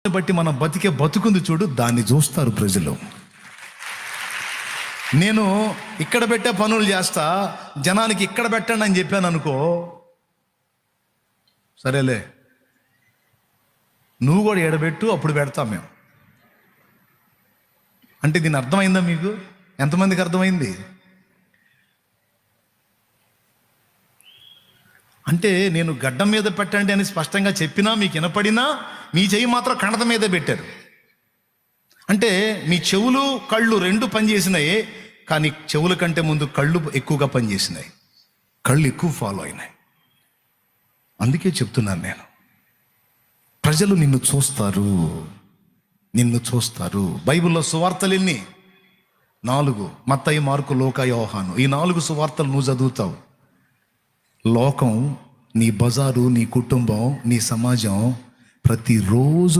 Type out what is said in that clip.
బట్టి మనం బతికే బతుకుంది చూడు, దాన్ని చూస్తారు ప్రజలు. నేను ఇక్కడ పెట్టే పనులు చేస్తా, జనానికి ఇక్కడ పెట్టండి అని చెప్పాను అనుకో, సరేలే నువ్వు కూడా ఎడబెట్టు, అప్పుడు పెడతాం మేము. అంటే దీని అర్థమైందా మీకు? ఎంతమందికి అర్థమైంది? అంటే నేను గడ్డం మీద పెట్టండి అని స్పష్టంగా చెప్పినా, మీకు వినపడినా మీ చెయ్యి మాత్రం కణత మీదే పెట్టారు. అంటే మీ చెవులు కళ్ళు రెండు పనిచేసినాయి, కానీ చెవుల కంటే ముందు కళ్ళు ఎక్కువగా పనిచేసినాయి, కళ్ళు ఎక్కువ ఫాలో అయినాయి. అందుకే చెప్తున్నాను నేను, ప్రజలు నిన్ను చూస్తారు. బైబిల్లో సువార్తలు ఎన్ని? 4: మత్తయి, మార్కు, లూకా, యోహాను. ఈ 4 సువార్తలు నువ్వు చదువుతావు. లోకం, నీ బజారు, నీ కుటుంబం, నీ సమాజం ప్రతిరోజు